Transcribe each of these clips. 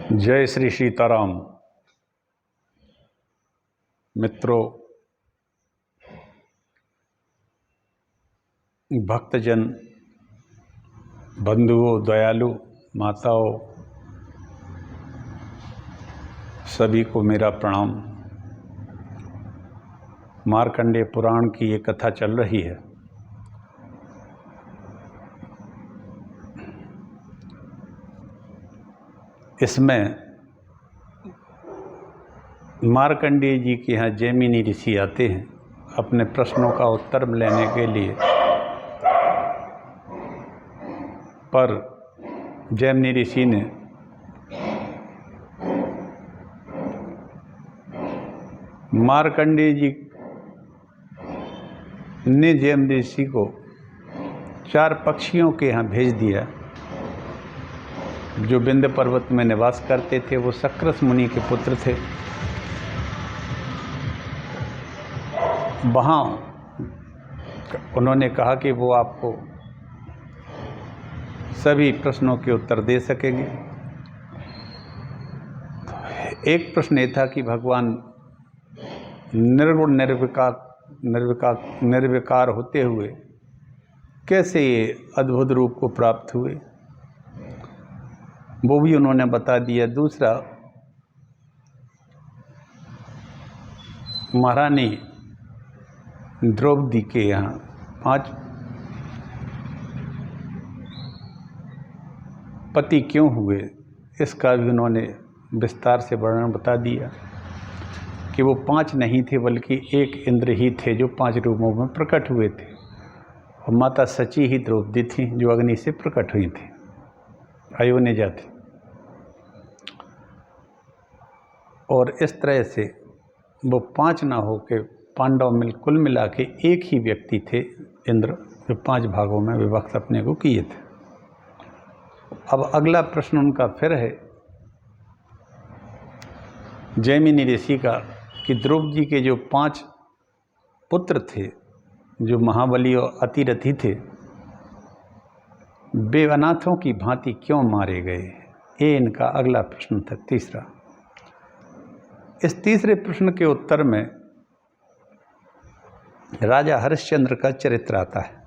जय श्री सीताराम। मित्रों, भक्तजन, बंधुओं, दयालु माताओं, सभी को मेरा प्रणाम। मार्कंडेय पुराण की ये कथा चल रही है। इसमें मार्कंडेय जी के यहाँ जैमिनी ऋषि आते हैं अपने प्रश्नों का उत्तर लेने के लिए, पर जैमिनी ऋषि ने मार्कंडेय जी ने जैमिनी ऋषि को 4 पक्षियों के यहाँ भेज दिया जो विंध्य पर्वत में निवास करते थे। वो सक्रस मुनि के पुत्र थे। वहाँ उन्होंने कहा कि वो आपको सभी प्रश्नों के उत्तर दे सकेंगे। एक प्रश्न ये था कि भगवान निर्गुण निर्विकार होते हुए कैसे ये अद्भुत रूप को प्राप्त हुए, वो भी उन्होंने बता दिया। दूसरा, महारानी द्रौपदी के यहाँ 5 पति क्यों हुए, इसका भी उन्होंने विस्तार से वर्णन बता दिया कि वो 5 नहीं थे बल्कि एक इंद्र ही थे जो 5 रूपों में प्रकट हुए थे, और माता सची ही द्रौपदी थी जो अग्नि से प्रकट हुई थी, अयोनिजा थी। और इस तरह से वो 5 ना हो के पांडव कुल मिला के एक ही व्यक्ति थे, इंद्र, जो 5 भागों में विभक्त अपने को किए थे। अब अगला प्रश्न उनका फिर है जैमिनी ऋषि का कि द्रौपदी के जो 5 पुत्र थे जो महाबली और अतिरथी थे, वे अनाथों की भांति क्यों मारे गए, ये इनका अगला प्रश्न था, तीसरा। इस तीसरे प्रश्न के उत्तर में राजा हरिश्चंद्र का चरित्र आता है।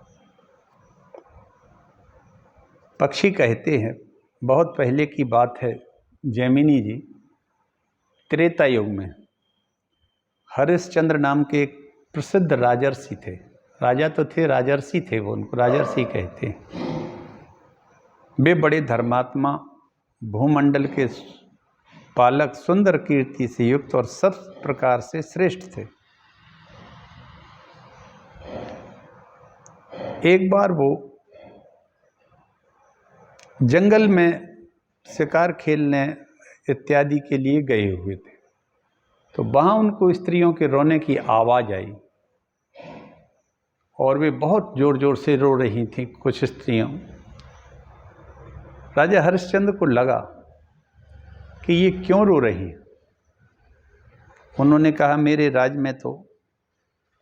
पक्षी कहते हैं, बहुत पहले की बात है, जैमिनी जी त्रेता युग में हरिश्चंद्र नाम के एक प्रसिद्ध राजर्षि थे। राजा तो थे, राजर्षि थे, वो उनको राजर्षि कहते हैं। वे बड़े धर्मात्मा, भूमंडल के पालक, सुंदर कीर्ति से युक्त और सब प्रकार से श्रेष्ठ थे। एक बार वो जंगल में शिकार खेलने इत्यादि के लिए गए हुए थे, तो वहाँ उनको स्त्रियों के रोने की आवाज़ आई और वे बहुत ज़ोर ज़ोर से रो रही थीं, कुछ स्त्रियाँ। राजा हरिश्चंद्र को लगा कि ये क्यों रो रही हैं। उन्होंने कहा, मेरे राज्य में तो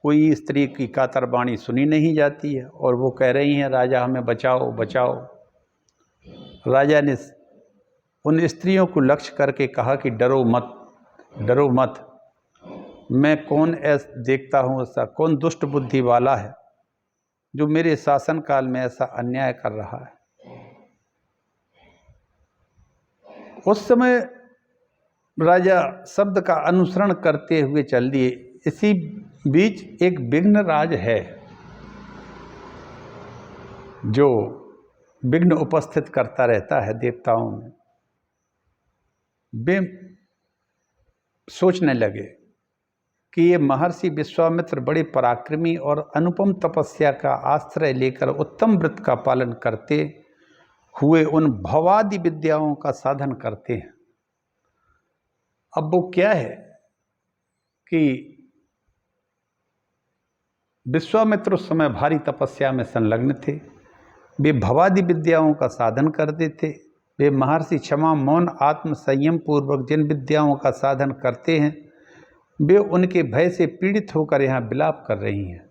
कोई स्त्री की कातर वाणी सुनी नहीं जाती है और वो कह रही हैं, राजा हमें बचाओ बचाओ। राजा ने उन स्त्रियों को लक्ष्य करके कहा कि डरो मत, डरो मत। मैं कौन ऐसा देखता हूँ, ऐसा कौन दुष्ट बुद्धि वाला है जो मेरे शासन काल में ऐसा अन्याय कर रहा है। उस समय राजा शब्द का अनुसरण करते हुए चल दिए। इसी बीच एक विघ्नराज है जो विघ्न उपस्थित करता रहता है देवताओं में। वे सोचने लगे कि ये महर्षि विश्वामित्र बड़े पराक्रमी और अनुपम तपस्या का आश्रय लेकर उत्तम व्रत का पालन करते हुए उन भवादि विद्याओं का साधन करते हैं। अब वो क्या है कि विश्वामित्र उस समय भारी तपस्या में संलग्न थे। वे भवादि विद्याओं का साधन करते थे। वे महर्षि क्षमा, मौन, आत्म संयम पूर्वक जिन विद्याओं का साधन करते हैं, वे उनके भय से पीड़ित होकर यहाँ विलाप कर रही हैं।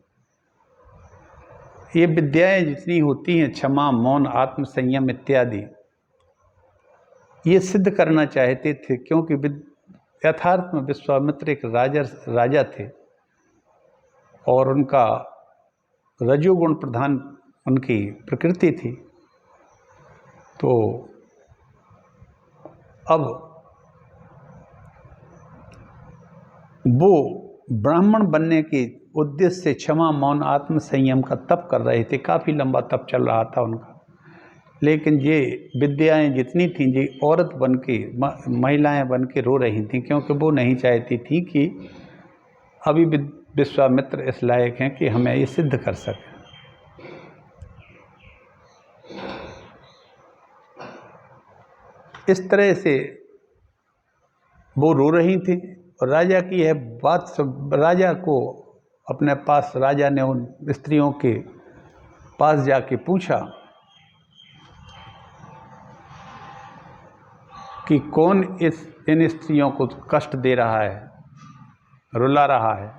ये विद्याएं जितनी होती हैं, क्षमा, मौन, आत्म संयम इत्यादि, ये सिद्ध करना चाहते थे, क्योंकि यथार्थ में विश्वामित्र एक राजा थे और उनका रजोगुण प्रधान उनकी प्रकृति थी। तो अब वो ब्राह्मण बनने के उद्देश्य से क्षमा, मौन, आत्म संयम का तप कर रहे थे। काफ़ी लंबा तप चल रहा था उनका, लेकिन ये विद्याएं जितनी थीं, ये औरत बन के, महिलाएं बन के रो रही थीं, क्योंकि वो नहीं चाहती थी कि अभी विश्वामित्र इस लायक हैं कि हमें ये सिद्ध कर सकें। इस तरह से वो रो रही थी और राजा की यह बात राजा को अपने पास, राजा ने उन स्त्रियों के पास जाके पूछा कि कौन इन स्त्रियों को कष्ट दे रहा है, रुला रहा है।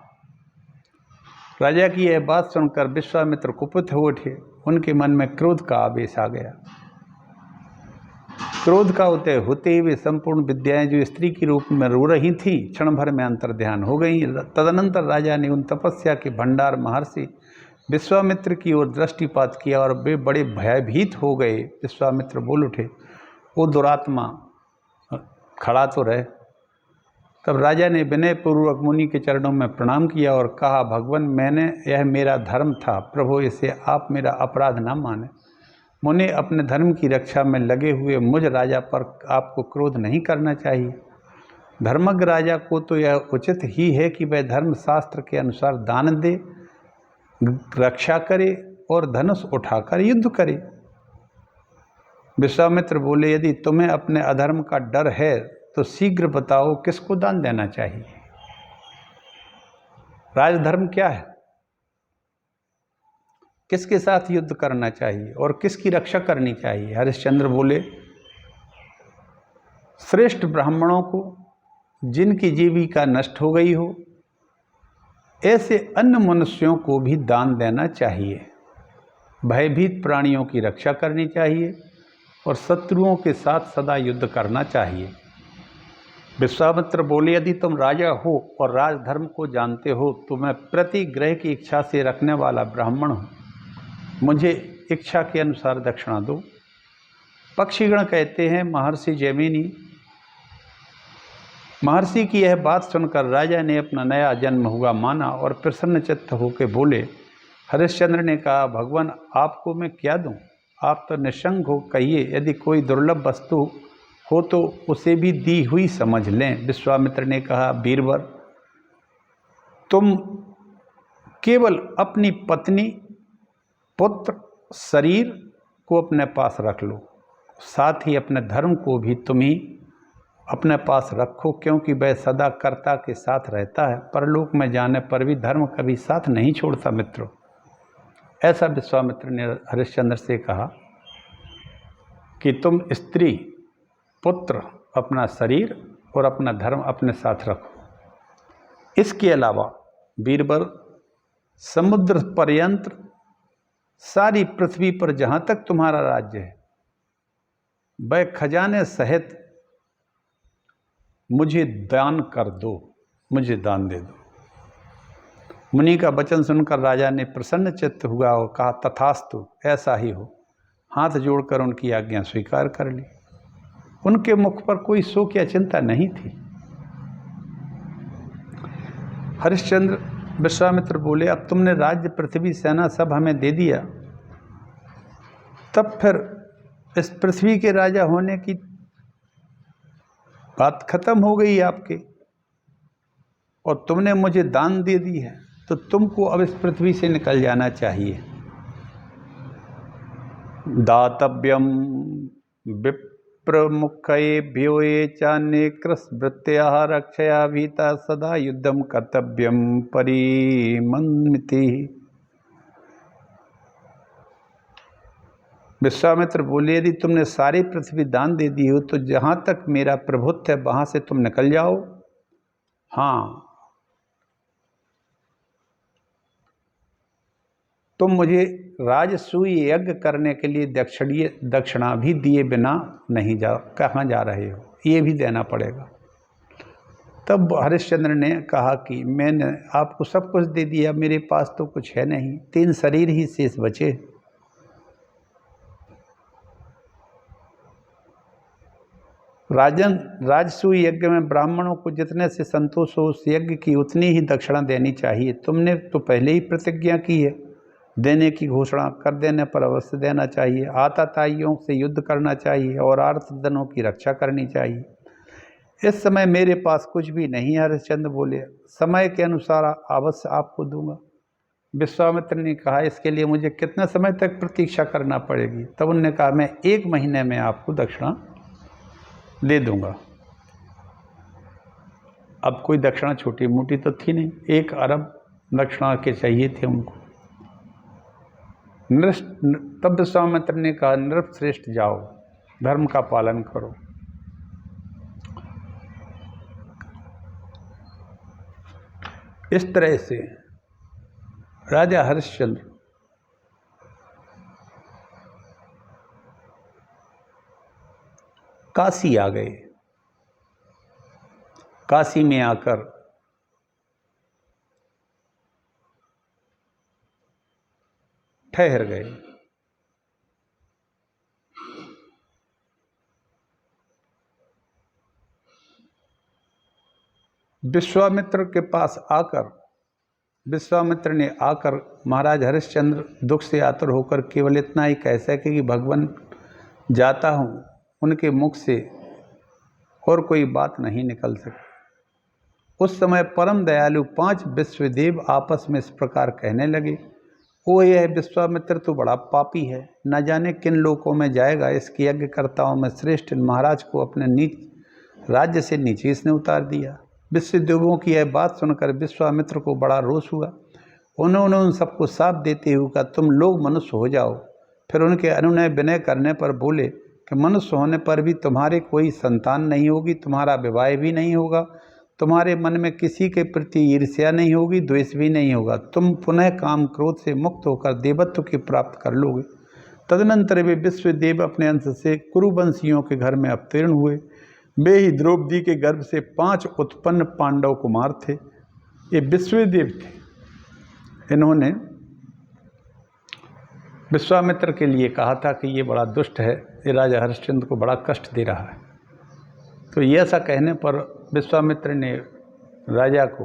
राजा की यह बात सुनकर विश्वामित्र कुपित हो उठे। उनके मन में क्रोध का आवेश आ गया। क्रोध का उदय होते हुए संपूर्ण विद्याएं जो स्त्री के रूप में रो रही थीं, क्षण भर में अंतर्ध्यान हो गई। तदनंतर राजा ने उन तपस्या के भंडार महर्षि विश्वामित्र की ओर दृष्टिपात किया और वे बड़े भयभीत हो गए। विश्वामित्र बोल उठे, वो दुरात्मा खड़ा तो रहे। तब राजा ने विनयपूर्वक मुनि के चरणों में प्रणाम किया और कहा, भगवान, यह मेरा धर्म था, प्रभु इसे आप मेरा अपराध न माने। मुने, अपने धर्म की रक्षा में लगे हुए मुझ राजा पर आपको क्रोध नहीं करना चाहिए। धर्मज्ञ राजा को तो यह उचित ही है कि वह धर्मशास्त्र के अनुसार दान दे, रक्षा करे और धनुष उठाकर युद्ध करे। विश्वामित्र बोले, यदि तुम्हें अपने अधर्म का डर है तो शीघ्र बताओ किसको दान देना चाहिए। राजधर्म क्या है, किसके साथ युद्ध करना चाहिए और किसकी रक्षा करनी चाहिए। हरिश्चंद्र बोले, श्रेष्ठ ब्राह्मणों को, जिनकी जीविका नष्ट हो गई हो, ऐसे अन्य मनुष्यों को भी दान देना चाहिए। भयभीत प्राणियों की रक्षा करनी चाहिए और शत्रुओं के साथ सदा युद्ध करना चाहिए। विश्वामित्र बोले, यदि तुम राजा हो और राजधर्म को जानते हो तो मैं प्रति ग्रह की इच्छा से रखने वाला ब्राह्मण हूँ। मुझे इच्छा के अनुसार दक्षिणा दो। पक्षीगण कहते हैं, महर्षि जैमिनी। महर्षि की यह बात सुनकर राजा ने अपना नया जन्म हुआ माना और प्रसन्न चित्त होकर बोले। हरिश्चंद्र ने कहा, भगवान, आपको मैं क्या दूं? आप तो निसंग हो, कहिए। यदि कोई दुर्लभ वस्तु हो तो उसे भी दी हुई समझ लें। विश्वामित्र ने कहा, वीरवर, तुम केवल अपनी पत्नी, पुत्र, शरीर को अपने पास रख लो, साथ ही अपने धर्म को भी तुम ही अपने पास रखो, क्योंकि वह सदा कर्ता के साथ रहता है। परलोक में जाने पर भी धर्म कभी साथ नहीं छोड़ता मित्रों। ऐसा विश्वामित्र ने हरिश्चंद्र से कहा कि तुम स्त्री, पुत्र, अपना शरीर और अपना धर्म अपने साथ रखो। इसके अलावा बीरबल, समुद्र पर्यंत सारी पृथ्वी पर जहाँ तक तुम्हारा राज्य है, वह खजाने सहित मुझे दान कर दो, मुझे दान दे दो। मुनि का वचन सुनकर राजा ने प्रसन्न चित्त हुआ और कहा, तथास्तु, ऐसा ही हो। हाथ जोड़कर उनकी आज्ञा स्वीकार कर ली। उनके मुख पर कोई शोक या चिंता नहीं थी। हरिश्चंद्र विश्वामित्र बोले, अब तुमने राज्य, पृथ्वी, सेना सब हमें दे दिया, तब फिर इस पृथ्वी के राजा होने की बात खत्म हो गई आपके, और तुमने मुझे दान दे दी है, तो तुमको अब इस पृथ्वी से निकल जाना चाहिए। दातव्यम विप्रमुखेभ्यो ये चान्ये कृशवृत्तयः रक्षया भीता सदा युद्धम कर्तव्यम परिमन्मिति। विश्वामित्र बोले, यदि तुमने सारी पृथ्वी दान दे दी हो तो जहाँ तक मेरा प्रभुत्व है वहाँ से तुम निकल जाओ। हाँ, तुम मुझे राजसूय यज्ञ करने के लिए दक्षिणा भी दिए बिना नहीं कहाँ जा रहे हो, ये भी देना पड़ेगा। तब हरिश्चंद्र ने कहा कि मैंने आपको सब कुछ दे दिया, मेरे पास तो कुछ है नहीं, 3 शरीर ही शेष बचे। राजन, राजसूय यज्ञ में ब्राह्मणों को जितने से संतोष हो उस यज्ञ की उतनी ही दक्षिणा देनी चाहिए। तुमने तो पहले ही प्रतिज्ञा की है, देने की घोषणा कर देने पर अवश्य देना चाहिए। आताताइयों से युद्ध करना चाहिए और आर्तजनों की रक्षा करनी चाहिए। इस समय मेरे पास कुछ भी नहीं है, हरिश्चंद्र बोले। समय के अनुसार अवश्य आपको दूंगा। विश्वामित्र ने कहा, इसके लिए मुझे कितना समय तक प्रतीक्षा करना पड़ेगी? तब उन्होंने कहा, मैं 1 महीने में आपको दक्षिणा दे दूंगा। अब कोई दक्षिणा छोटी मोटी तो थी नहीं, 1 अरब दक्षिणा के चाहिए थे उनको। तब विश्वामित्र ने कहा, नृपश्रेष्ठ जाओ, धर्म का पालन करो। इस तरह से राजा हरिश्चंद्र काशी आ गए। काशी में आकर ठहर गए। विश्वामित्र के पास आकर विश्वामित्र ने आकर महाराज हरिश्चंद्र दुख से आतुर होकर केवल इतना ही कह सके कि भगवान जाता हूँ, उनके मुख से और कोई बात नहीं निकल सकी। उस समय परम दयालु 5 विश्वदेव आपस में इस प्रकार कहने लगे, ओ यह विश्वामित्र तो बड़ा पापी है, न जाने किन लोकों में जाएगा। इसके यज्ञकर्ताओं में श्रेष्ठ महाराज को अपने नीच राज्य से नीचे इसने उतार दिया। विश्वदेवों की यह बात सुनकर विश्वामित्र को बड़ा रोष हुआ। उन्होंने उन सबको साफ देते हुए कहा, तुम लोग मनुष्य हो जाओ। फिर उनके अनुनय विनय करने पर बोले कि मनुष्य होने पर भी तुम्हारे कोई संतान नहीं होगी, तुम्हारा विवाह भी नहीं होगा, तुम्हारे मन में किसी के प्रति ईर्ष्या नहीं होगी, द्वेष भी नहीं होगा। तुम पुनः काम क्रोध से मुक्त होकर देवत्व की प्राप्त कर लोगे। तदनंतर वे विश्वदेव अपने अंश से कुरुवंशियों के घर में अवतीर्ण हुए। वे ही द्रौपदी के गर्भ से 5 उत्पन्न पांडव कुमार थे। ये विश्वदेव थे। इन्होंने विश्वामित्र के लिए कहा था कि ये बड़ा दुष्ट है, ये राजा हरिश्चंद्र को बड़ा कष्ट दे रहा है। तो ये ऐसा कहने पर विश्वामित्र ने राजा को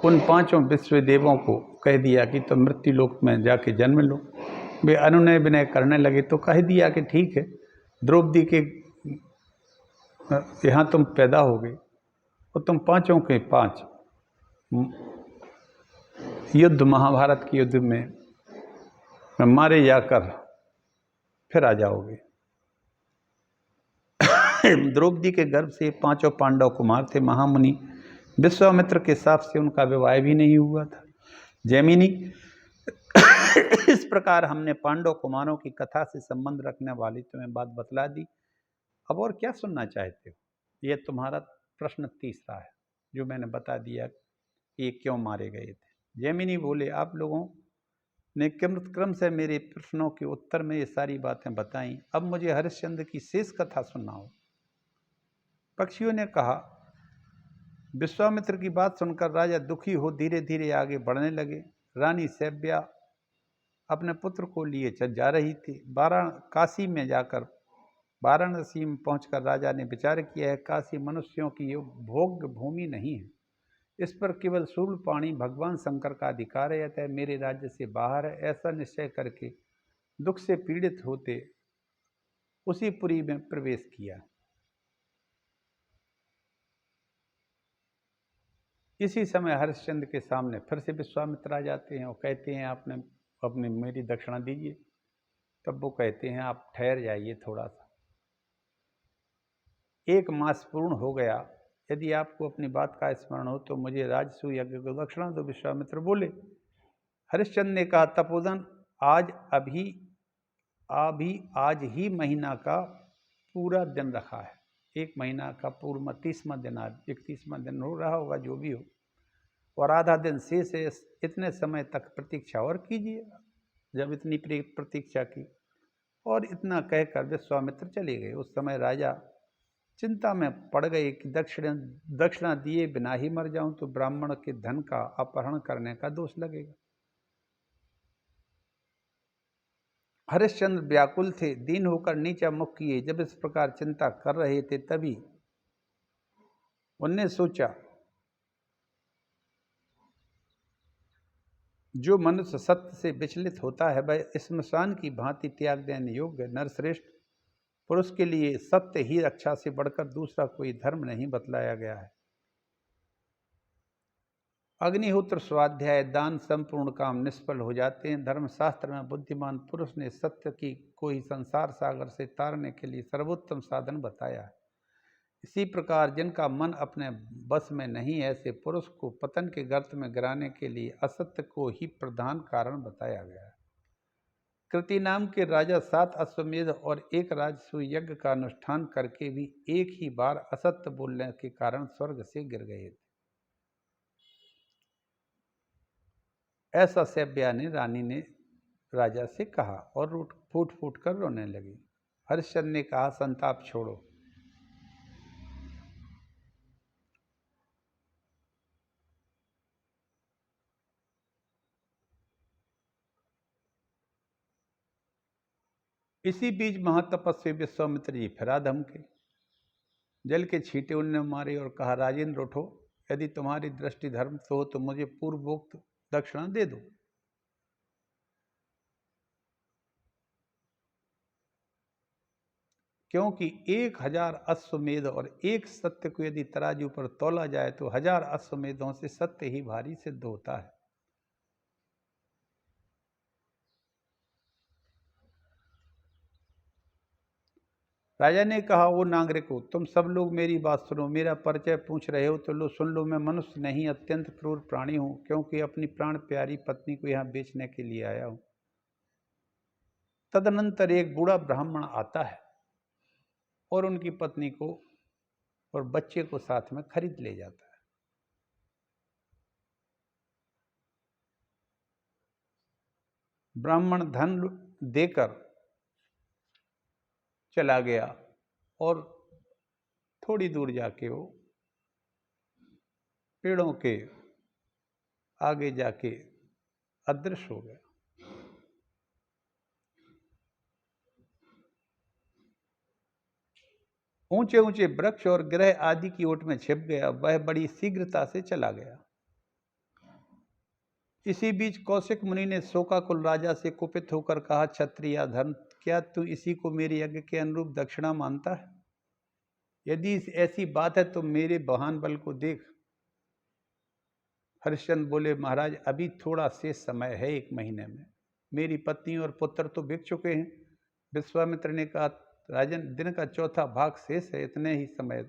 उन 5 विश्वदेवों को कह दिया कि तुम मृत्यु लोक में जाके जन्म लो। वे अनुनय विनय करने लगे तो कह दिया कि ठीक है, द्रौपदी के यहाँ तुम पैदा हो गए और तुम 5 के 5 युद्ध, महाभारत के युद्ध में मारे जाकर फिर आ जाओगे। द्रौपदी के गर्भ से 5 पांडव कुमार थे। महामुनि विश्वामित्र के हिसाब से उनका विवाह भी नहीं हुआ था। जैमिनी, इस प्रकार हमने पांडव कुमारों की कथा से संबंध रखने वाली तुम्हें बात बतला दी। अब और क्या सुनना चाहते हो? ये तुम्हारा प्रश्न तीसरा है जो मैंने बता दिया कि ये क्यों मारे गए थे। जैमिनी बोले, आप लोगों ने क्रम से मेरे प्रश्नों के उत्तर में ये सारी बातें बताई, अब मुझे हरिश्चंद्र की शेष कथा सुनाओ। पक्षियों ने कहा, विश्वामित्र की बात सुनकर राजा दुखी हो धीरे धीरे आगे बढ़ने लगे। रानी सैव्या अपने पुत्र को लिए जा रही थी। काशी में जाकर वाराणसी में पहुंचकर राजा ने विचार किया है, काशी मनुष्यों की भोग्य भूमि नहीं है, इस पर केवल शूलपाणी भगवान शंकर का अधिकार है, अतः मेरे राज्य से बाहर है। ऐसा निश्चय करके दुख से पीड़ित होते उसी पुरी में प्रवेश किया। इसी समय हरिश्चंद्र के सामने फिर से विश्वामित्र आ जाते हैं और कहते हैं, आपने अपनी मेरी दक्षिणा दीजिए। तब वो कहते हैं, आप ठहर जाइए थोड़ा सा, 1 मास पूर्ण हो गया, यदि आपको अपनी बात का स्मरण हो तो मुझे राजसूय यज्ञ को दक्षिणा दो। विश्वामित्र बोले। हरिश्चंद्र ने कहा, तपोधन, आज ही महीना का पूरा दिन रखा है। 1 महीना का पूर्व 30वां दिन, आज 31वां दिन हो रहा होगा, जो भी हो, और आधा दिन शेष है, इतने समय तक प्रतीक्षा और कीजिएगा। जब इतनी प्रतीक्षा की और इतना कहकर विश्वामित्र चले गए। उस समय राजा चिंता में पड़ गए कि दक्षिणा दिए बिना ही मर जाऊं तो ब्राह्मण के धन का अपहरण करने का दोष लगेगा। हरिश्चंद्र व्याकुल थे, दीन होकर नीचा मुख किए। जब इस प्रकार चिंता कर रहे थे तभी उनने सोचा, जो मनुष्य सत्य से विचलित होता है वह श्मशान की भांति त्याग देने योग्य। नरश्रेष्ठ पुरुष के लिए सत्य ही रक्षा से बढ़कर दूसरा कोई धर्म नहीं बतलाया गया है। अग्निहोत्र, स्वाध्याय, दान, संपूर्ण काम निष्फल हो जाते हैं। धर्मशास्त्र में बुद्धिमान पुरुष ने सत्य की को ही संसार सागर से तारने के लिए सर्वोत्तम साधन बताया है। इसी प्रकार जिनका मन अपने बस में नहीं, ऐसे पुरुष को पतन के गर्त में गिराने के लिए असत्य को ही प्रधान कारण बताया गया है। कृति नाम के राजा 7 अश्वमेध और 1 राजसूय यज्ञ का अनुष्ठान करके भी एक ही बार असत्य बोलने के कारण स्वर्ग से गिर गए थे। ऐसा सैब्या रानी ने राजा से कहा और फूट फूट कर रोने लगी। हरिश्चंद्र ने कहा, संताप छोड़ो, इसी बीच महातपस्वी विश्वामित्र जी फिरा धमके। जल के छींटे उनने मारे और कहा, राजेंद्र उठो, यदि तुम्हारी दृष्टि धर्म से हो तो मुझे पूर्वोक्त दक्षिणा दे दो। क्योंकि 1000 अश्वमेध और 1 सत्य को यदि तराजू पर तौला जाए तो 1000 अश्वमेधों से सत्य ही भारी सिद्ध होता है। राजा ने कहा, वो नागरिको, तुम सब लोग मेरी बात सुनो। मेरा परिचय पूछ रहे हो तो लो सुन लो। मैं मनुष्य नहीं, अत्यंत क्रूर प्राणी हूं, क्योंकि अपनी प्राण प्यारी पत्नी को यहाँ बेचने के लिए आया हूं। तदनंतर एक बूढ़ा ब्राह्मण आता है और उनकी पत्नी को और बच्चे को साथ में खरीद ले जाता है। ब्राह्मण धन देकर चला गया और थोड़ी दूर जाके वो पेड़ों के आगे जाके अदृश्य हो गया। ऊंचे ऊंचे वृक्ष और ग्रह आदि की ओट में छिप गया। वह बड़ी शीघ्रता से चला गया। इसी बीच कौशिक मुनि ने शोकाकुल राजा से कुपित होकर कहा, क्षत्रिय धर्म, क्या तू इसी को मेरे यज्ञ के अनुरूप दक्षिणा मानता है? यदि ऐसी बात है तो मेरे वाहन बल को देख। हरिश्चंद्र बोले, महाराज अभी थोड़ा शेष समय है, 1 महीने में मेरी पत्नी और पुत्र तो बिक चुके हैं। विश्वामित्र ने कहा, राजन, दिन का 4था भाग शेष है, इतने ही समय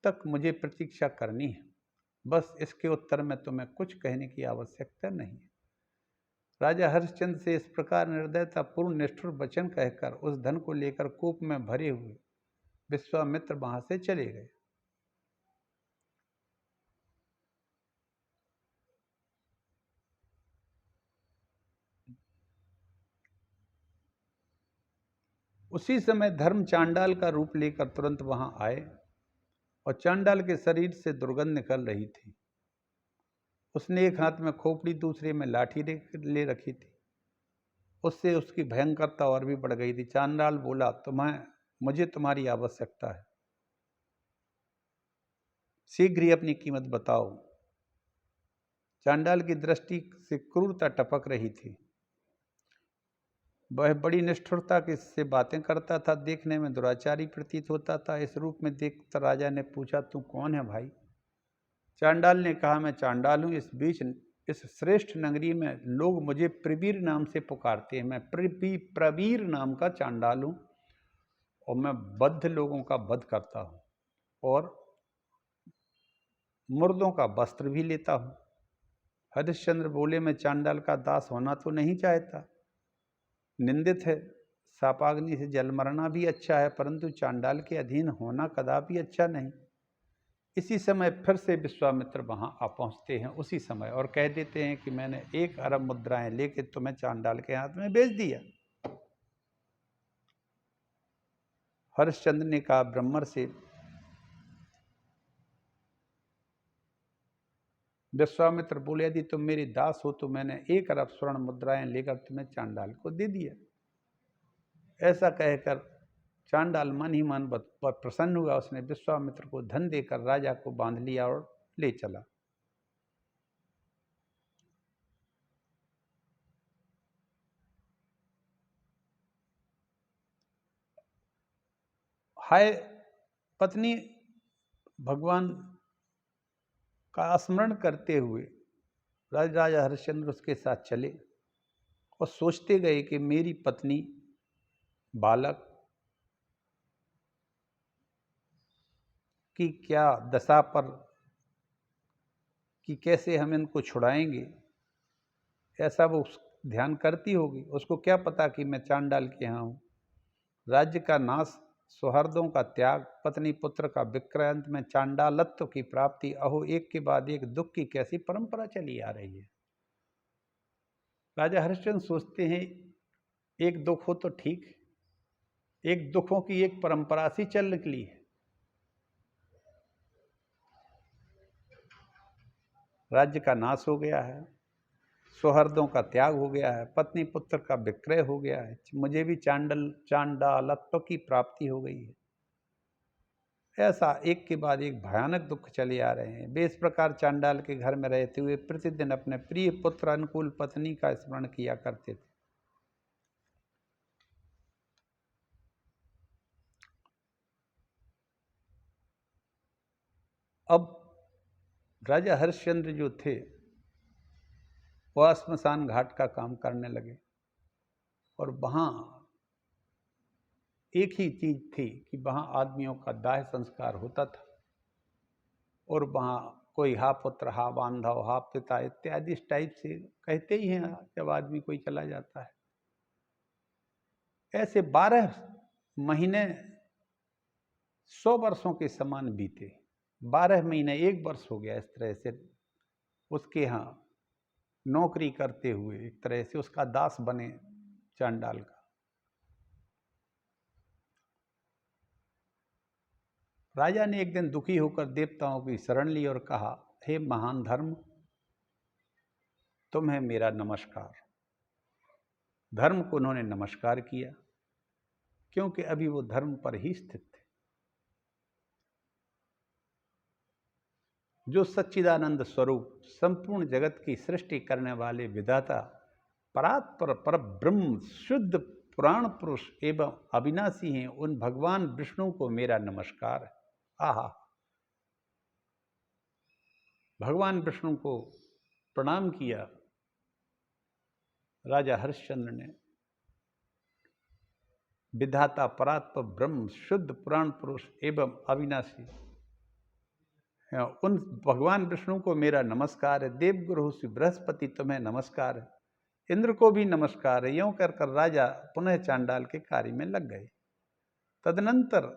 तक मुझे प्रतीक्षा करनी है। बस इसके उत्तर में तुम्हें कुछ कहने की आवश्यकता नहीं है। राजा हरिश्चंद्र से इस प्रकार निर्दयता पूर्ण निष्ठुर वचन कहकर उस धन को लेकर कोप में भरे हुए विश्वामित्र वहां से चले गए। उसी समय धर्म चांडाल का रूप लेकर तुरंत वहां आए और चांडाल के शरीर से दुर्गंध निकल रही थी। उसने एक हाथ में खोपड़ी, दूसरे में लाठी ले रखी थी। उससे उसकी भयंकरता और भी बढ़ गई थी। चांडाल बोला, मुझे तुम्हारी आवश्यकता है, शीघ्र ही अपनी कीमत बताओ। चांडाल की दृष्टि से क्रूरता टपक रही थी। वह बड़ी निष्ठुरता से बातें करता था, देखने में दुराचारी प्रतीत होता था। इस रूप में देखकर राजा ने पूछा, तू कौन है भाई? चांडाल ने कहा, मैं चांडाल हूँ। इस बीच इस श्रेष्ठ नगरी में लोग मुझे प्रवीर नाम से पुकारते हैं। मैं प्रवीर नाम का चांडाल हूँ और मैं बद्ध लोगों का वध करता हूँ और मुर्दों का वस्त्र भी लेता हूँ। हरिश्चंद्र बोले, मैं चांडाल का दास होना तो नहीं चाहता, निंदित है। सापाग्नि से जल मरना भी अच्छा है, परंतु चांडाल के अधीन होना कदापि अच्छा नहीं। इसी समय फिर से विश्वामित्र वहां आ पहुंचते हैं उसी समय और कह देते हैं कि मैंने 1 अरब मुद्राएं लेके तुम्हें चांडाल के हाथ में बेच दिया। हरिश्चंद्र ने कहा ब्रह्मर से, विश्वामित्र बोले यदि तुम मेरे दास हो तो मैंने 1 अरब स्वर्ण मुद्राएं लेकर तुम्हें चांडाल को दे दिया। ऐसा कहकर चांडाल मन ही मन प्रसन्न हुआ। उसने विश्वामित्र को धन देकर राजा को बांध लिया और ले चला। हाय पत्नी भगवान का स्मरण करते हुए राजा हरिश्चंद्र उसके साथ चले और सोचते गए कि मेरी पत्नी, बालक की क्या दशा पर, कि कैसे हम इनको छुड़ाएंगे, ऐसा वो ध्यान करती होगी। उसको क्या पता कि मैं चांडाल के यहाँ हूँ। राज्य का नाश, सौहार्दों का त्याग, पत्नी पुत्र का विक्रय, अंत में चांडालत्व की प्राप्ति, अहो एक के बाद एक दुख की कैसी परंपरा चली आ रही है। राजा हरिश्चंद्र सोचते हैं एक दुख हो तो ठीक, एक दुखों की एक परंपरा सी चल निकली है। राज्य का नाश हो गया है, सौहार्दों का त्याग हो गया है, पत्नी पुत्र का विक्रय हो गया है, मुझे भी चांडालत्व की प्राप्ति हो गई है। ऐसा एक के बाद एक भयानक दुख चले आ रहे हैं। वे इस प्रकार चांडाल के घर में रहते हुए प्रतिदिन अपने प्रिय पुत्र अनुकूल पत्नी का स्मरण किया करते थे। अब राजा हरिश्चंद्र जो थे वह श्मशान घाट का काम करने लगे और वहां एक ही चीज थी कि वहां आदमियों का दाह संस्कार होता था और वहां कोई हा पुत्र, हा बांधव, हा पिता इत्यादि इस टाइप से कहते ही हैं जब आदमी कोई चला जाता है। ऐसे 12 महीने 100 वर्षों के समान बीते। 12 महीने 1 वर्ष हो गया इस तरह से उसके यहाँ नौकरी करते हुए, एक तरह से उसका दास बने चांडाल का। राजा ने एक दिन दुखी होकर देवताओं की शरण ली और कहा, हे महान धर्म, तुम्हें मेरा नमस्कार। धर्म को उन्होंने नमस्कार किया क्योंकि अभी वो धर्म पर ही स्थित थे। जो सच्चिदानंद स्वरूप संपूर्ण जगत की सृष्टि करने वाले विधाता परात्पर पर ब्रह्म शुद्ध पुराण पुरुष एवं अविनाशी हैं, उन भगवान विष्णु को मेरा नमस्कार है। आहा, भगवान विष्णु को प्रणाम किया राजा हरिश्चंद्र ने। विधाता परात्पर ब्रह्म शुद्ध पुराण पुरुष एवं अविनाशी, उन भगवान विष्णु को मेरा नमस्कार है। देवगुरु श्री बृहस्पति तुम्हें नमस्कार है। इंद्र को भी नमस्कार है। यूं कर कर राजा पुनः चांडाल के कार्य में लग गए। तदनंतर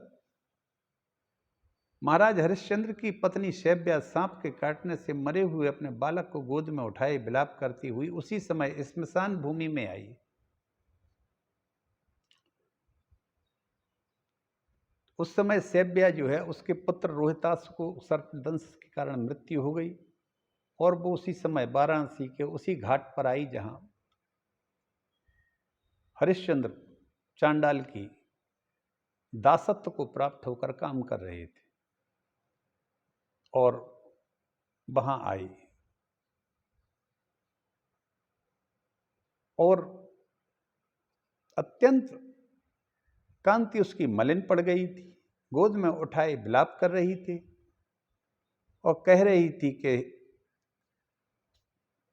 महाराज हरिश्चंद्र की पत्नी शैब्या सांप के काटने से मरे हुए अपने बालक को गोद में उठाए विलाप करती हुई उसी समय स्मशान भूमि में आई। उस समय शैब्या जो है उसके पुत्र रोहितास को सर्पदंश के कारण मृत्यु हो गई और वो उसी समय वाराणसी के उसी घाट पर आई जहां हरिश्चंद्र चांडाल की दासत्व को प्राप्त होकर काम कर रहे थे और वहां आई और अत्यंत कांति उसकी मलिन पड़ गई थी। गोद में उठाए विलाप कर रही थी और कह रही थी कि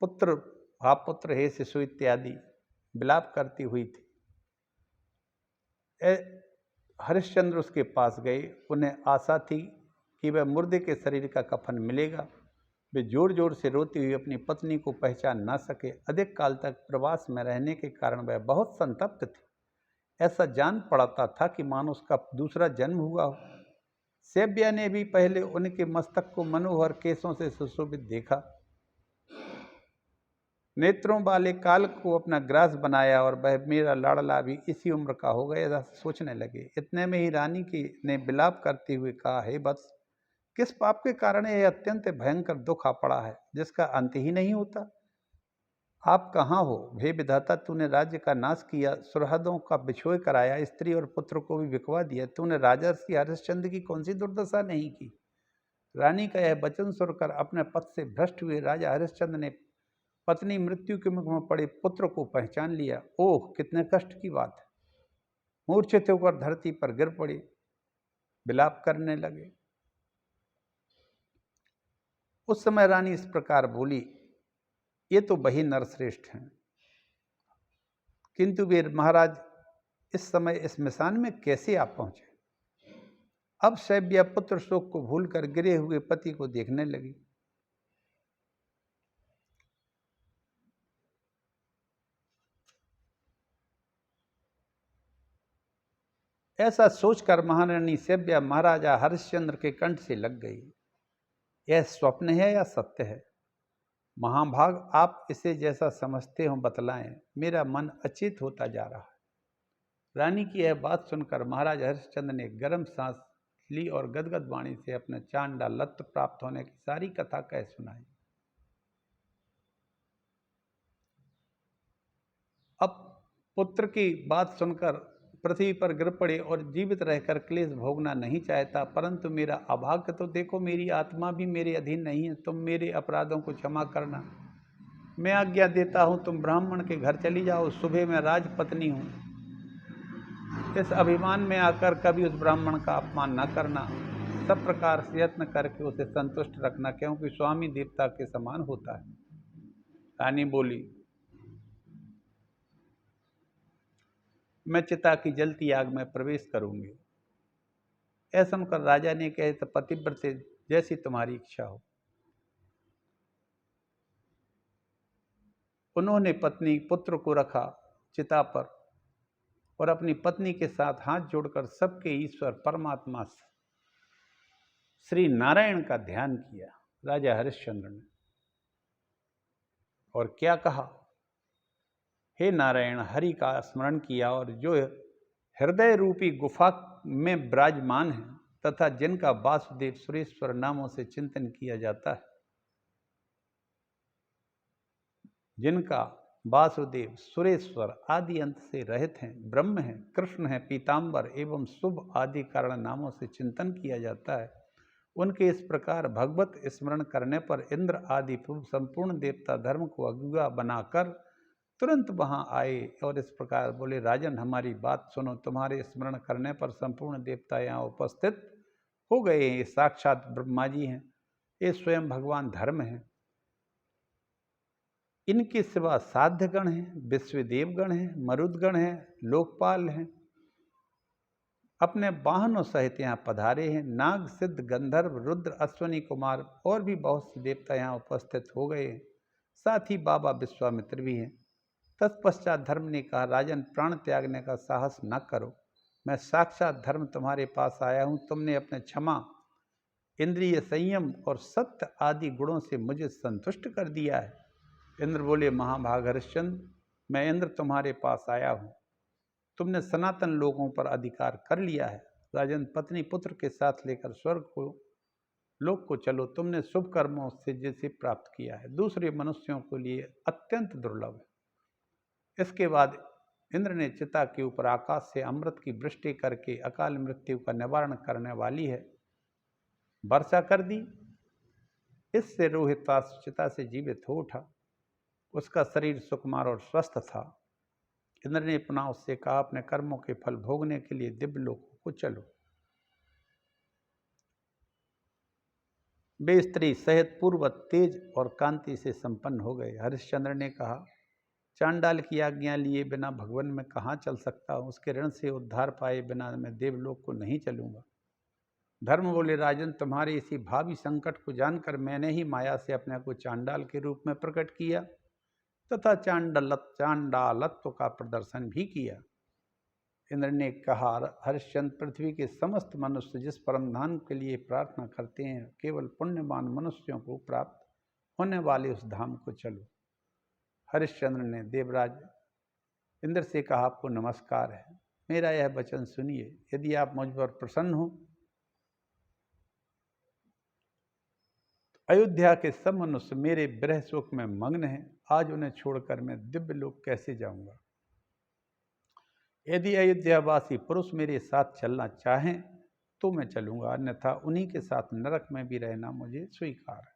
पुत्र, हा पुत्र हे शिशु इत्यादि विलाप करती हुई थी। हरिश्चंद्र उसके पास गए। उन्हें आशा थी कि वह मुर्दे के शरीर का कफन मिलेगा। वे जोर जोर से रोती हुई अपनी पत्नी को पहचान ना सके। अधिक काल तक प्रवास में रहने के कारण वह बहुत संतप्त थी। ऐसा जान पड़ता था कि मानो उसका दूसरा जन्म हुआ हो। सेब्या ने भी पहले उनके मस्तक को मनोहर केसों से सुशोभित देखा, नेत्रों वाले काल को अपना ग्रास बनाया और वह मेरा लाडला भी इसी उम्र का हो गया, ऐसा सोचने लगे। इतने में ही रानी की ने विलाप करते हुए कहा, हे वत्स, किस पाप के कारण यह अत्यंत भयंकर दुख आ पड़ा है जिसका अंत ही नहीं होता। आप कहाँ हो? हे विधाता, तूने राज्य का नाश किया, सुरहदों का बिछोह कराया, स्त्री और पुत्र को भी बिकवा दिया। तूने राजर्षि हरिश्चंद्र की कौन सी दुर्दशा नहीं की। रानी का यह वचन सुनकर अपने पद से भ्रष्ट हुए राजा हरिश्चंद्र ने पत्नी मृत्यु के मुख में पड़े पुत्र को पहचान लिया। ओह, कितने कष्ट की बात है। मूर्छित होकर धरती पर गिर पड़े, विलाप करने लगे। उस समय रानी इस प्रकार बोली, ये तो वही नरश्रेष्ठ हैं, किंतु वे महाराज इस समय इस मिसान में कैसे आप पहुंचे। अब शैब्या पुत्र शोक को भूलकर गिरे हुए पति को देखने लगी। ऐसा सोचकर महारानी शैब्या महाराजा हरिश्चंद्र के कंठ से लग गई। यह स्वप्न है या सत्य है? महाभाग, आप इसे जैसा समझते हो बतलाएं, मेरा मन अचेत होता जा रहा है। रानी की यह बात सुनकर महाराज हरिश्चंद्र ने गर्म सांस ली और गदगद वाणी से अपने चांडालत्व प्राप्त होने की सारी कथा कह सुनाई। अब पुत्र की बात सुनकर पृथ्वी पर गिर पड़े और जीवित रहकर क्लेश भोगना नहीं चाहता, परंतु मेरा अभाग्य तो देखो, मेरी आत्मा भी मेरे अधीन नहीं है। तुम मेरे अपराधों को क्षमा करना, मैं आज्ञा देता हूँ, तुम ब्राह्मण के घर चली जाओ। सुबह मैं राजपत्नी हूँ, इस अभिमान में आकर कभी उस ब्राह्मण का अपमान न करना। सब प्रकार से यत्न करके उसे संतुष्ट रखना, क्योंकि स्वामी देवता के समान होता है। रानी बोली, मैं चिता की जलती आग में प्रवेश करूंगी। ऐसा सुनकर राजा ने कहे, तो पतिव्रत से जैसी तुम्हारी इच्छा हो। उन्होंने पत्नी पुत्र को रखा चिता पर और अपनी पत्नी के साथ हाथ जोड़कर सबके ईश्वर परमात्मा श्री नारायण का ध्यान किया राजा हरिश्चंद्र ने। और क्या कहा, हे नारायण, हरि का स्मरण किया और जो हृदय रूपी गुफा में विराजमान है तथा जिनका वासुदेव सुरेश्वर नामों से चिंतन किया जाता है, जिनका वासुदेव सुरेश्वर आदि अंत से रहित हैं, ब्रह्म हैं, कृष्ण हैं, पीताम्बर एवं शुभ आदि कारण नामों से चिंतन किया जाता है, उनके इस प्रकार भगवत स्मरण करने पर इंद्र आदि संपूर्ण देवता धर्म को अगुआ बनाकर तुरंत वहां आए और इस प्रकार बोले, राजन, हमारी बात सुनो। तुम्हारे स्मरण करने पर संपूर्ण देवता यहाँ उपस्थित हो गए। ये साक्षात ब्रह्मा जी हैं, ये स्वयं भगवान धर्म हैं, इनके सिवा साध्यगण हैं, विश्वदेवगण हैं, मरुदगण हैं, लोकपाल हैं, अपने वाहनों सहित यहाँ पधारे हैं। नाग, सिद्ध, गंधर्व, रुद्र, अश्वनी कुमार और भी बहुत से देवता यहाँ उपस्थित हो गए हैं। साथ ही बाबा विश्वामित्र भी हैं। तत्पश्चात धर्म ने कहा, राजन, प्राण त्यागने का साहस न करो, मैं साक्षात धर्म तुम्हारे पास आया हूँ। तुमने अपने क्षमा, इंद्रिय संयम और सत्य आदि गुणों से मुझे संतुष्ट कर दिया है। इंद्र बोले, महाभाग हरिश्चंद्र, मैं इंद्र तुम्हारे पास आया हूँ। तुमने सनातन लोगों पर अधिकार कर लिया है। राजन, पत्नी पुत्र के साथ लेकर स्वर्ग को लोक को चलो। तुमने शुभ कर्मों से जिसे प्राप्त किया है, दूसरे मनुष्यों के लिए अत्यंत दुर्लभ है। इसके बाद इंद्र ने चिता के ऊपर आकाश से अमृत की वृष्टि करके अकाल मृत्यु का निवारण करने वाली है वर्षा कर दी। इससे रोहितास चिता से जीवित हो उठा। उसका शरीर सुकुमार और स्वस्थ था। इंद्र ने पुनः उससे कहा, अपने कर्मों के फल भोगने के लिए दिव्य लोकों को चलो। वे स्त्री सहित पूर्ववत तेज और कांति से संपन्न हो गए। हरिश्चंद्र ने कहा, चांडाल की आज्ञा लिए बिना भगवान में कहाँ चल सकता हूँ? उसके ऋण से उद्धार पाए बिना मैं देवलोक को नहीं चलूंगा। धर्म बोले, राजन, तुम्हारे इसी भावी संकट को जानकर मैंने ही माया से अपने को चांडाल के रूप में प्रकट किया तथा चांडालत्व का प्रदर्शन भी किया। इंद्र ने कहा, हरिश्चंद्र, पृथ्वी के समस्त मनुष्य जिस परम धाम के लिए प्रार्थना करते हैं, केवल पुण्यवान मनुष्यों को प्राप्त होने वाले उस धाम को चलो। हरिश्चंद्र ने देवराज इंद्र से कहा, आपको नमस्कार है, मेरा यह वचन सुनिए। यदि आप मुझ पर प्रसन्न हो, अयोध्या के सब मनुष्य मेरे विरह शोक में मग्न हैं। आज उन्हें छोड़कर मैं दिव्य लोक कैसे जाऊंगा। यदि अयोध्यावासी पुरुष मेरे साथ चलना चाहें तो मैं चलूंगा, अन्यथा उन्हीं के साथ नरक में भी रहना मुझे स्वीकार है।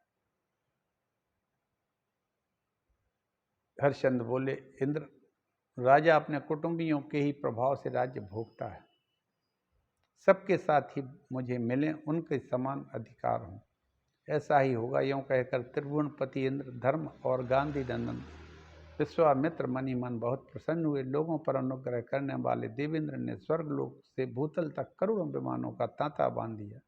हरिश्चंद्र बोले, इंद्र, राजा अपने कुटुंबियों के ही प्रभाव से राज्य भोगता है। सबके साथ ही मुझे मिले, उनके समान अधिकार हों, ऐसा ही होगा। यूँ कहकर त्रिभुवनपति इंद्र, धर्म और गांधी नंदन विश्वामित्र मनी मन बहुत प्रसन्न हुए। लोगों पर अनुग्रह करने वाले देवेंद्र ने स्वर्गलोक से भूतल तक करोड़ों विमानों का तांता बांध दिया।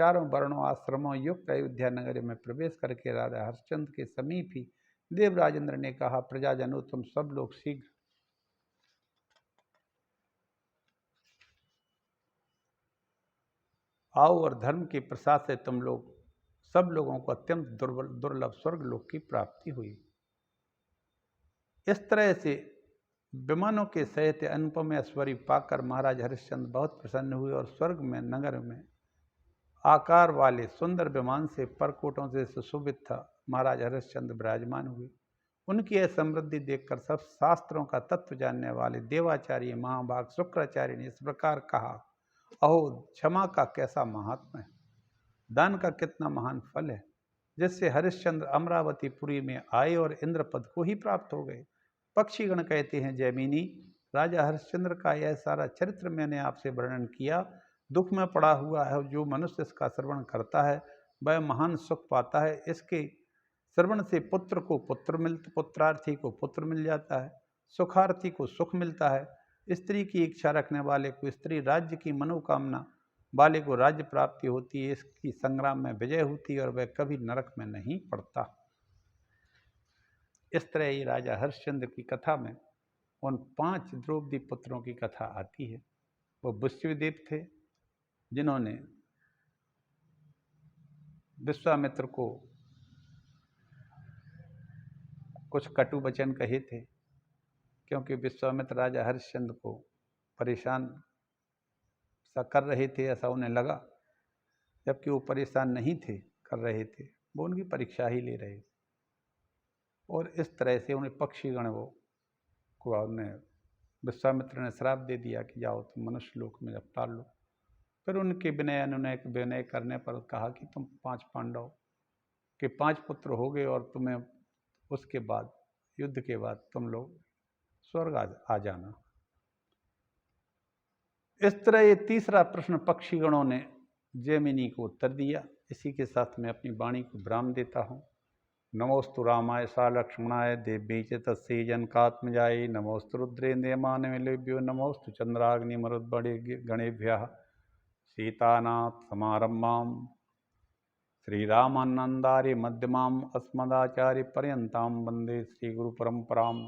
चारों वर्णों आश्रमों युक्त अयोध्या नगर में प्रवेश करके राजा हरिश्चंद्र के समीप ही देवराज इंद्र ने कहा, प्रजाजनों, तुम सब लोग शीघ्र आओ और धर्म के प्रसाद से तुम लोग सब लोगों को अत्यंत दुर्लभ स्वर्गलोक की प्राप्ति हुई। इस तरह से विमानों के सहित अनुपम ऐश्वर्य पाकर महाराज हरिश्चंद्र बहुत प्रसन्न हुए और स्वर्ग में नगर में आकार वाले सुंदर विमान से परकोटों से सुशोभित था महाराज हरिश्चंद्र विराजमान हुए। उनकी यह समृद्धि देखकर सब शास्त्रों का तत्व जानने वाले देवाचार्य महाभाग शुक्राचार्य ने इस प्रकार कहा, अहो, क्षमा का कैसा महात्मा है, दान का कितना महान फल है, जिससे हरिश्चंद्र अमरावतीपुरी में आए और इंद्रपद को ही प्राप्त हो गए। पक्षीगण कहते हैं, जैमिनी, राजा हरिश्चंद्र का यह सारा चरित्र मैंने आपसे वर्णन किया। दुख में पड़ा हुआ है जो मनुष्य इसका श्रवण करता है वह महान सुख पाता है। इसके श्रवण से पुत्रार्थी को पुत्र मिल जाता है, सुखार्थी को सुख मिलता है, स्त्री की इच्छा रखने वाले को स्त्री, राज्य की मनोकामना वाले को राज्य प्राप्ति होती है, इसकी संग्राम में विजय होती है और वह कभी नरक में नहीं पड़ता। इस तरह ही राजा हरिश्चंद्र की कथा में उन 5 द्रौपदी पुत्रों की कथा आती है। वो विश्वदेव थे जिन्होंने विश्वामित्र को कुछ कटु वचन कहे थे, क्योंकि विश्वामित्र राजा हरिश्चंद्र को परेशान सा कर रहे थे, ऐसा उन्हें लगा, जबकि वो परेशान नहीं थे कर रहे थे, वो उनकी परीक्षा ही ले रहे थे। और इस तरह से उन्हें पक्षीगण उन्हें विश्वामित्र ने श्राप दे दिया कि जाओ तुम मनुष्य लोक में अवतार लो। फिर उनके विनय करने पर कहा कि तुम 5 पांडव के 5 पुत्र हो गए और तुम्हें उसके बाद युद्ध के बाद तुम लोग स्वर्ग आ जाना। इस तरह ये तीसरा प्रश्न पक्षीगणों ने जैमिनी को उत्तर दिया। इसी के साथ मैं अपनी वाणी को विराम देता हूँ। नमोस्तु रामाय सा लक्ष्मणाय देव्यै च तस्यै जनकात्मजायै नमोस्तु रुद्रेन्द्रयमानवेभ्यो नमोस्तु चंद्राग्निमरुद्गणे गणेभ्यः सीतानाथ समारम्भां श्रीरामानन्दार्य मध्यमाम् अस्मदाचार्य पर्यन्तां वन्दे श्रीगुरुपरम्पराम्।